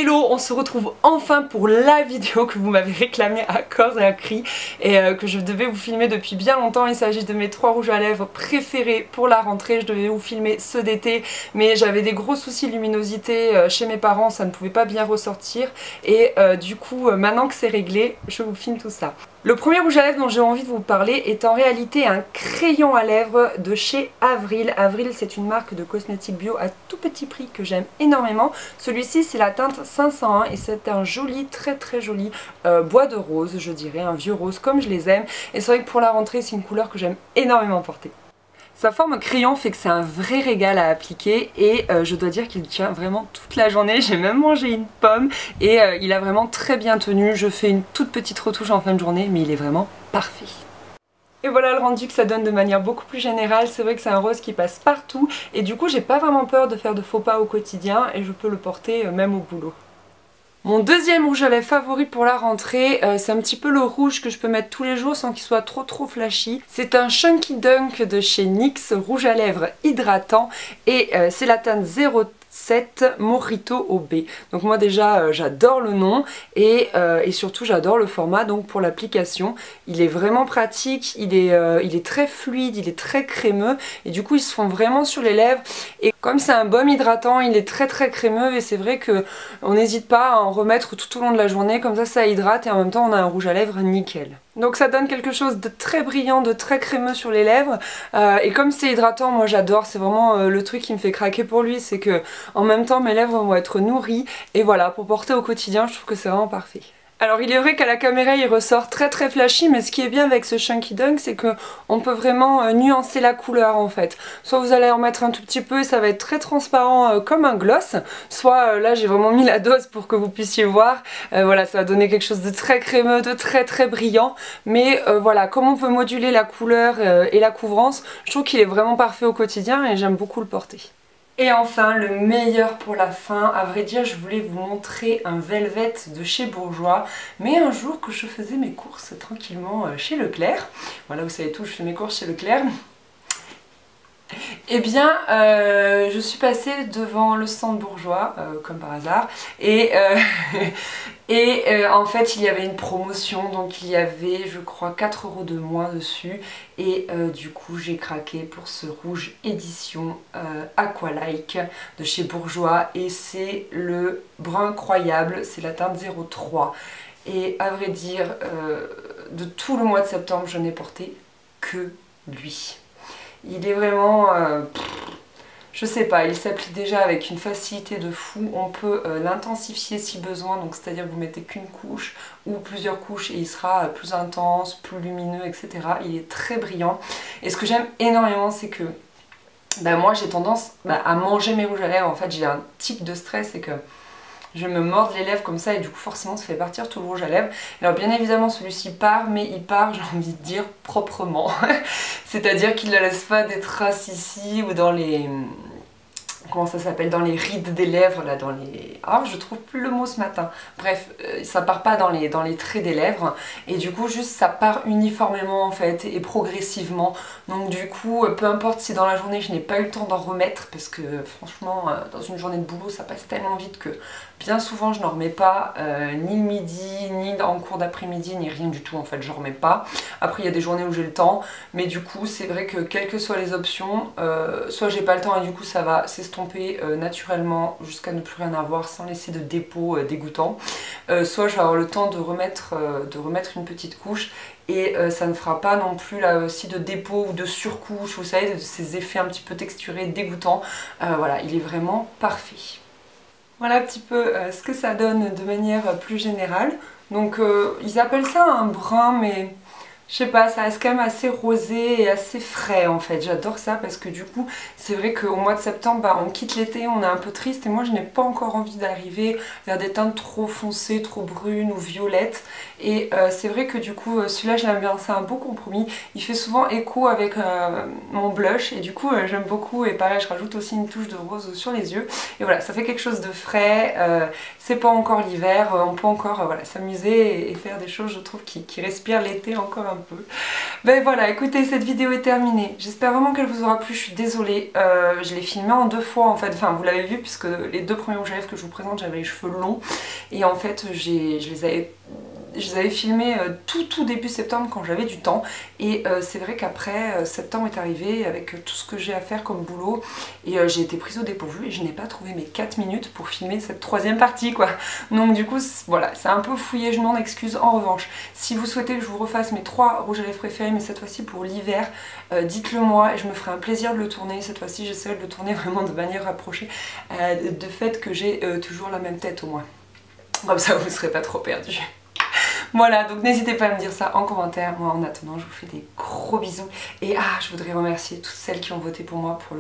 Hello, on se retrouve enfin pour la vidéo que vous m'avez réclamée à corps et à cri et que je devais vous filmer depuis bien longtemps. Il s'agit de mes 3 rouges à lèvres préférés pour la rentrée. Je devais vous filmer ceux d'été mais j'avais des gros soucis de luminosité chez mes parents, ça ne pouvait pas bien ressortir et du coup maintenant que c'est réglé, je vous filme tout ça. Le premier rouge à lèvres dont j'ai envie de vous parler est en réalité un crayon à lèvres de chez Avril. Avril, c'est une marque de cosmétiques bio à tout petit prix que j'aime énormément. Celui-ci c'est la teinte 501 et c'est un joli, très joli bois de rose, je dirais, un vieux rose comme je les aime. Et c'est vrai que pour la rentrée c'est une couleur que j'aime énormément porter. Sa forme crayon fait que c'est un vrai régal à appliquer et je dois dire qu'il tient vraiment toute la journée. J'ai même mangé une pomme et il a vraiment très bien tenu. Je fais une toute petite retouche en fin de journée mais il est vraiment parfait. Et voilà le rendu que ça donne de manière beaucoup plus générale. C'est vrai que c'est un rose qui passe partout et du coup j'ai pas vraiment peur de faire de faux pas au quotidien et je peux le porter même au boulot. Mon deuxième rouge à lèvres favori pour la rentrée, c'est un petit peu le rouge que je peux mettre tous les jours sans qu'il soit trop flashy. C'est un Chunky Dunk de chez NYX, rouge à lèvres hydratant et c'est la teinte 07 Mojito au B. Donc moi déjà j'adore le nom et surtout j'adore le format. Donc pour l'application il est vraiment pratique, il est très fluide, il est très crémeux et du coup il se fond vraiment sur les lèvres et comme c'est un baume hydratant il est très crémeux et c'est vrai que on n'hésite pas à en remettre tout au long de la journée, comme ça hydrate et en même temps on a un rouge à lèvres nickel. Donc ça donne quelque chose de très brillant, de très crémeux sur les lèvres et comme c'est hydratant, moi j'adore, c'est vraiment le truc qui me fait craquer pour lui, c'est que en même temps mes lèvres vont être nourries et voilà, pour porter au quotidien je trouve que c'est vraiment parfait. Alors il est vrai qu'à la caméra il ressort très flashy mais ce qui est bien avec ce Chunky Dunk c'est qu'on peut vraiment nuancer la couleur en fait. Soit vous allez en mettre un tout petit peu et ça va être très transparent comme un gloss, soit là j'ai vraiment mis la dose pour que vous puissiez voir. Voilà, ça va donner quelque chose de très crémeux, de très brillant mais voilà, comme on peut moduler la couleur et la couvrance, je trouve qu'il est vraiment parfait au quotidien et j'aime beaucoup le porter. Et enfin, le meilleur pour la fin, à vrai dire, je voulais vous montrer un Velvet de chez Bourjois. Mais un jour que je faisais mes courses tranquillement chez Leclerc, voilà, vous savez tout, je fais mes courses chez Leclerc. Eh bien, je suis passée devant le stand Bourjois, comme par hasard, et en fait il y avait une promotion, donc il y avait je crois 4 € de moins dessus, et du coup j'ai craqué pour ce rouge édition Aqualike de chez Bourjois, et c'est le brun incroyable, c'est la teinte 03, et à vrai dire, de tout le mois de septembre je n'ai porté que lui. Il est vraiment, je sais pas, il s'applique déjà avec une facilité de fou. On peut l'intensifier si besoin, donc c'est-à-dire que vous mettez qu'une couche ou plusieurs couches et il sera plus intense, plus lumineux, etc. Il est très brillant. Et ce que j'aime énormément, c'est que moi j'ai tendance à manger mes rouges à lèvres. En fait, j'ai un tic de stress, c'est que je me morde les lèvres comme ça et du coup forcément ça fait partir tout le rouge à lèvres. Alors bien évidemment celui-ci part, mais il part, j'ai envie de dire, proprement. C'est-à-dire qu'il ne laisse pas des traces ici ou dans les... Comment ça s'appelle, dans les rides des lèvres, là, dans les... Ah, je trouve plus le mot ce matin. Bref, ça part pas dans les traits des lèvres. Et du coup, juste, ça part uniformément, en fait, et progressivement. Donc du coup, peu importe si dans la journée, je n'ai pas eu le temps d'en remettre, parce que, franchement, dans une journée de boulot, ça passe tellement vite que bien souvent, je n'en remets pas, ni le midi, ni en cours d'après-midi, ni rien du tout, en fait, je remets pas. Après, il y a des journées où j'ai le temps, mais du coup, c'est vrai que, quelles que soient les options, soit j'ai pas le temps et du coup, ça va s'estomper naturellement jusqu'à ne plus rien avoir sans laisser de dépôt dégoûtant, soit je vais avoir le temps de remettre une petite couche et ça ne fera pas non plus là aussi de dépôt ou de surcouche, vous savez, de ces effets un petit peu texturés dégoûtants. Voilà, il est vraiment parfait. Voilà un petit peu ce que ça donne de manière plus générale. Donc ils appellent ça un brun, mais je sais pas, ça reste quand même assez rosé et assez frais en fait. J'adore ça parce que du coup, c'est vrai qu'au mois de septembre, on quitte l'été, on est un peu triste et moi je n'ai pas encore envie d'arriver vers des teintes trop foncées, trop brunes ou violettes. Et c'est vrai que du coup, celui-là je l'aime bien, c'est un beau compromis. Il fait souvent écho avec mon blush et du coup j'aime beaucoup. Et pareil, je rajoute aussi une touche de rose sur les yeux. Et voilà, ça fait quelque chose de frais, c'est pas encore l'hiver, on peut encore voilà, s'amuser et faire des choses, je trouve, qui respirent l'été encore un peu. Ben voilà, écoutez, cette vidéo est terminée. J'espère vraiment qu'elle vous aura plu. Je suis désolée, je l'ai filmée en 2 fois en fait. Enfin, vous l'avez vu puisque les 2 premiers rouges à lèvres que je vous présente, j'avais les cheveux longs. Et en fait, je les avais filmés tout début septembre quand j'avais du temps. Et c'est vrai qu'après, septembre est arrivé avec tout ce que j'ai à faire comme boulot. Et j'ai été prise au dépourvu et je n'ai pas trouvé mes 4 minutes pour filmer cette 3e partie quoi. Donc du coup, voilà, c'est un peu fouillé, je m'en excuse. En revanche, si vous souhaitez que je vous refasse mes 3 rouges à lèvres préférés, mais cette fois-ci pour l'hiver, dites-le moi et je me ferai un plaisir de le tourner. Cette fois-ci, j'essaierai de le tourner vraiment de manière rapprochée de fait que j'ai toujours la même tête au moins. Comme ça, vous ne serez pas trop perdus. Voilà, donc n'hésitez pas à me dire ça en commentaire. Moi, en attendant, je vous fais des gros bisous. Et je voudrais remercier toutes celles qui ont voté pour moi pour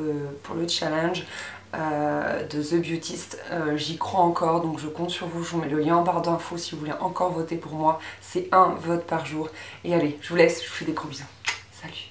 le challenge de The Beautist. J'y crois encore, donc je compte sur vous. Je vous mets le lien en barre d'infos si vous voulez encore voter pour moi. C'est un vote par jour. Et allez, je vous laisse, je vous fais des gros bisous. Salut!